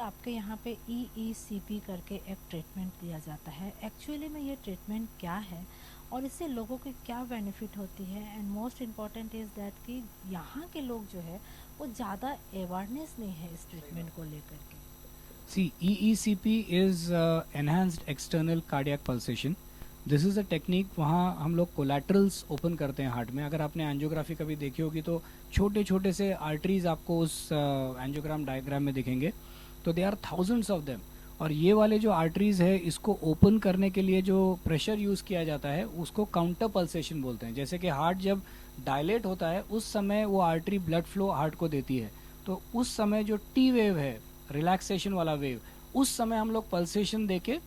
आपके यहाँ पे EECP करके एक ट्रीटमेंट दिया जाता है। एक्चुअली में ये ट्रीटमेंट क्या है और इससे लोगों की क्या बेनिफिट होती है, and most important is that कि यहाँ के लोग जो है वो ज़्यादा अवेयरनेस नहीं है इस ट्रीटमेंट को लेकर के। See, EECP is Enhanced External Cardiac Pulsation. This is a technique. वहाँ हम लोग कोलैटरल्स ओपन करते हैं हार्ट में। अगर आपने एंजियोग्राफी कभी देखी होगी तो छोटे छोटे से आर्टरीज आपको उस एंजियोग्राम डायग्राम में दिखेंगे। तो they are thousands of them. और ये वाले जो आर्टरीज है, इसको ओपन करने के लिए जो प्रेशर यूज़ किया जाता है उसको काउंटर पल्सेशन बोलते हैं। जैसे कि हार्ट जब डायलेट होता है उस समय वो आर्टरी ब्लड फ्लो हार्ट को देती है। तो उस समय जो टी वेव है, रिलैक्सेशन वाला वेव, उस समय हम लोग पल्सेशन देके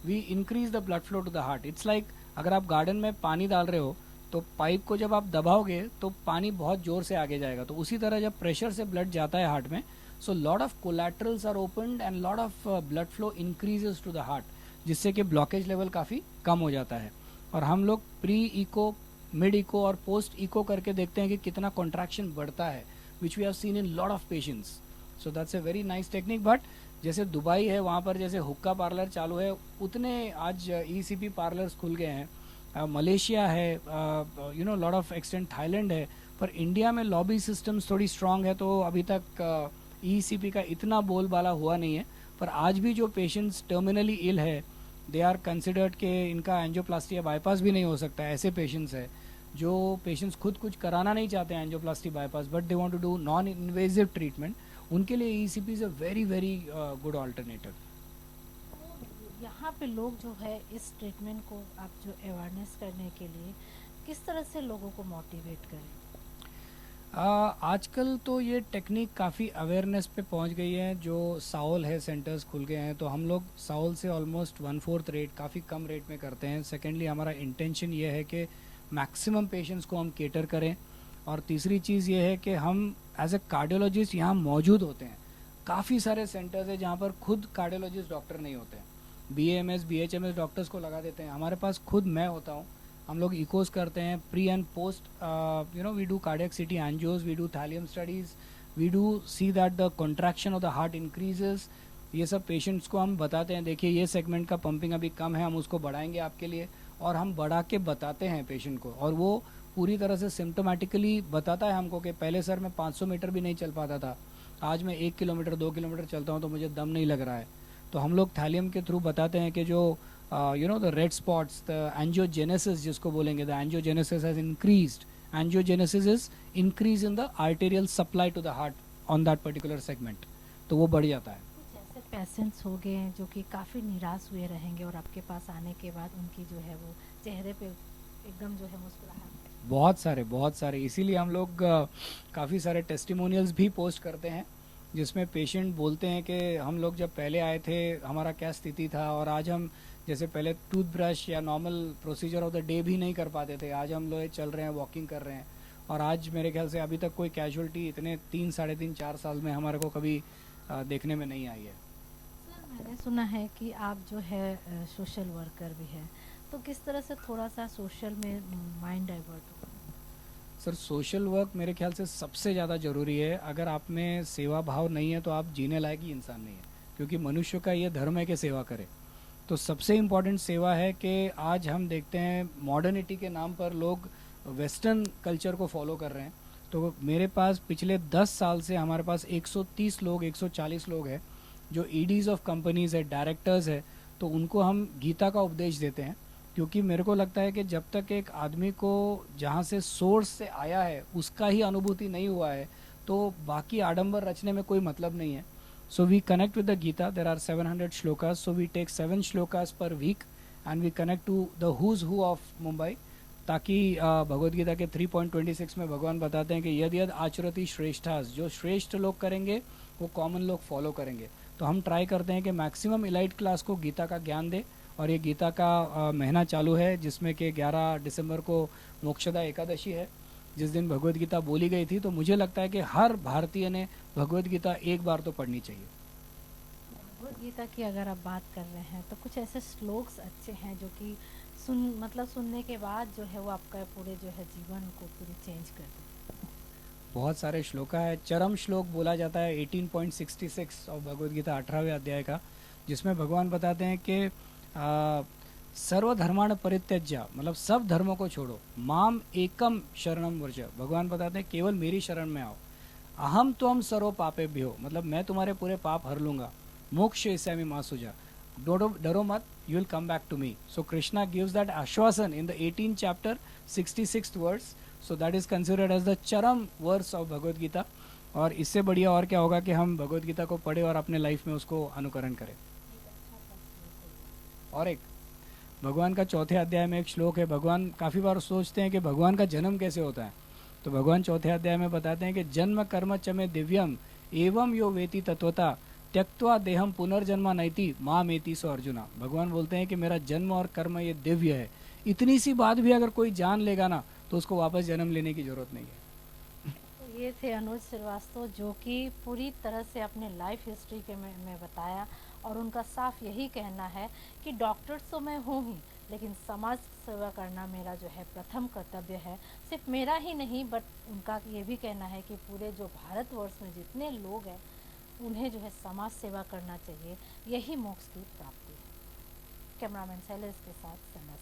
we increase the blood flow to the heart. It's like अगर आप गार्डन में पानी डाल रहे हो तो पाइप को जब आप दबाओगे तो पानी बहुत जोर से आगे जाएगा। तो उसी तरह जब प्रेशर से ब्लड जाता है हार्ट में, so lot of collaterals are opened and lot of blood flow increases to the heart, जिससे कि ब्लॉकेज लेवल काफ़ी कम हो जाता है। और हम लोग प्री इको, मिड इको और पोस्ट इको करके देखते हैं कि कितना कॉन्ट्रैक्शन बढ़ता है, which we have seen in lot of patients. So that's a very nice technique. But जैसे दुबई है, वहाँ पर जैसे हुक्का पार्लर चालू है, उतने आज ECP पार्लर्स खुल गए हैं। मलेशिया है, लॉट ऑफ एक्सटेंट थाईलैंड है। पर इंडिया में लॉबी सिस्टम्स थोड़ी स्ट्रांग है, तो अभी तक ECP का इतना बोलबाला हुआ नहीं है। पर आज भी जो पेशेंट्स टर्मिनली इल है, दे आर कंसिडर्ड के इनका एंजियोप्लास्टी या बाईपास भी नहीं हो सकता है। ऐसे पेशेंट्स है जो पेशेंट्स खुद कुछ कराना नहीं चाहते हैं angioplasty bypass, but they want to do non invasive treatment. उनके लिए ECP is a very very good alternative. यहाँ पे लोग जो है इस ट्रीटमेंट को आप जो अवेयरनेस करने के लिए किस तरह से लोगों को मोटिवेट करें? आजकल तो ये टेक्निक काफ़ी अवेयरनेस पे पहुंच गई है। जो साउल है सेंटर्स खुल गए हैं, तो हम लोग साउल से ऑलमोस्ट 1/4 रेट, काफ़ी कम रेट में करते हैं। सेकेंडली हमारा इंटेंशन ये है कि मैक्सिमम पेशेंट्स को हम केटर करें। और तीसरी चीज़ ये है कि हम एज ए कार्डियोलॉजिस्ट यहाँ मौजूद होते हैं। काफ़ी सारे सेंटर्स है जहाँ पर खुद कार्डियोलॉजिस्ट डॉक्टर नहीं होते हैं, BAMS BHMS डॉक्टर्स को लगा देते हैं। हमारे पास खुद मैं होता हूँ। हम लोग इकोस करते हैं, pre and post, we do cardiac CT angios, we do thallium studies, we do see that the contraction of the heart increases. ये सब पेशेंट्स को हम बताते हैं, देखिए ये सेगमेंट का पंपिंग अभी कम है, हम उसको बढ़ाएंगे आपके लिए। और हम बढ़ा के बताते हैं पेशेंट को, और वो पूरी तरह से सिम्टोमेटिकली बताता है हमको कि पहले सर मैं 500 मीटर भी नहीं चल पाता था, आज मैं 1 किलोमीटर 2 किलोमीटर चलता हूँ तो मुझे दम नहीं लग रहा है। तो हम लोग थैलियम के थ्रू बताते हैं कि जो the red spots, the angiogenesis जिसको बोलेंगे, the angiogenesis has increased. Angiogenesis is increase in the arterial supply to the heart on that particular segment, तो वो बढ़ जाता है। कुछ ऐसे पेशेंट्स हो गए हैं जो कि काफ़ी निराश हुए रहेंगे और आपके पास आने के बाद उनकी जो है वो चेहरे पे एकदम जो है मुस्कुराहट। बहुत सारे, इसीलिए हम लोग काफ़ी सारे टेस्टिमोनियल्स भी पोस्ट करते हैं, जिसमें पेशेंट बोलते हैं कि हम लोग जब पहले आए थे हमारा क्या स्थिति था, और आज हम जैसे पहले टूथब्रश या normal procedure of the day भी नहीं कर पाते थे, आज हम लोग चल रहे हैं, वॉकिंग कर रहे हैं। और आज मेरे ख्याल से अभी तक कोई कैजुअलिटी इतने 3 साढ़े 3 4 साल में हमारे को कभी देखने में नहीं आई है। सर, मैंने सुना है कि आप जो है सोशल वर्कर भी है, तो किस तरह से थोड़ा सा सोशल में माइंड डाइवर्ट हो? सर, सोशल वर्क मेरे ख्याल से सबसे ज़्यादा ज़रूरी है। अगर आप में सेवा भाव नहीं है तो आप जीने लायक ही इंसान नहीं है, क्योंकि मनुष्य का ये धर्म है कि सेवा करे। तो सबसे इम्पॉर्टेंट सेवा है कि आज हम देखते हैं मॉडर्निटी के नाम पर लोग वेस्टर्न कल्चर को फॉलो कर रहे हैं। तो मेरे पास पिछले 10 साल से हमारे पास 130 लोग, 140 लोग हैं जो EDs ऑफ कंपनीज़ है, डायरेक्टर्स है। तो उनको हम गीता का उपदेश देते हैं, क्योंकि मेरे को लगता है कि जब तक एक आदमी को जहाँ से सोर्स से आया है उसका ही अनुभूति नहीं हुआ है, तो बाकी आडंबर रचने में कोई मतलब नहीं है। So we connect with the Gita. There are 700 shlokas. So we take 7 shlokas per week and we connect to the who's who of Mumbai. ताकि भगवद गीता के 3.26 में भगवान बताते हैं कि यद यद आचरति श्रेष्ठास, जो श्रेष्ठ लोग करेंगे वो कॉमन लोग फॉलो करेंगे। तो हम ट्राई करते हैं कि मैक्सिमम इलाइट क्लास को गीता का ज्ञान दे। और ये गीता का महीना चालू है, जिसमें कि 11 दिसंबर को मोक्षदा एकादशी है, जिस दिन भगवद गीता बोली गई थी। तो मुझे लगता है कि हर भारतीय ने भगवद गीता एक बार तो पढ़नी चाहिए। भगवद गीता की अगर आप बात कर रहे हैं तो कुछ ऐसे श्लोक्स अच्छे हैं जो कि सुनने के बाद जो है वो आपका पूरे जो है जीवन को पूरी चेंज कर दे। बहुत सारे श्लोका है। चरम श्लोक बोला जाता है 18.66 और भगवद गीता 18वें अध्याय का, जिसमें भगवान बताते हैं कि सर्वधर्माण परित्यज्य, मतलब सब धर्मों को छोड़ो, माम एकम शरणम व्रज, भगवान बताते हैं केवल मेरी शरण में आओ, अहम त्वम सर्व पापे भी हो, मतलब मैं तुम्हारे पूरे पाप हर लूंगा, मोक्ष इस्यामि माँ सुजा, डरो मत, you will come back to me. So Krishna gives that आश्वासन in the 18 chapter 66th verse. So that is considered as the चरम वर्स ऑफ भगवद गीता। और इससे बढ़िया और क्या होगा कि हम भगवद गीता को पढ़े और अपने लाइफ में उसको अनुकरण करें। और एक भगवान का चौथे अध्याय में एक श्लोक है, भगवान काफ़ी बार सोचते हैं कि भगवान का जन्म कैसे होता है, तो भगवान चौथे अध्याय में बताते हैं कि जन्म कर्म च में दिव्यम एवं यो वेति तत्वता त्यक्त्वा देहम पुनर्जन्मा नैति माँ मेति सो अर्जुना। भगवान बोलते हैं कि मेरा जन्म और कर्म ये दिव्य है, इतनी सी बात भी अगर कोई जान लेगा ना तो उसको वापस जन्म लेने की जरूरत नहीं है। तो ये थे अनुज श्रीवास्तव, जो कि पूरी तरह से अपने लाइफ हिस्ट्री के में बताया, और उनका साफ यही कहना है कि डॉक्टर्स तो मैं हूँ ही, लेकिन समाज सेवा करना मेरा जो है प्रथम कर्तव्य है। सिर्फ मेरा ही नहीं, बट उनका ये भी कहना है कि पूरे जो भारतवर्ष में जितने लोग हैं उन्हें जो है समाज सेवा करना चाहिए, यही मोक्ष की प्राप्ति है। कैमरामैन शैलेश के साथ संध्या।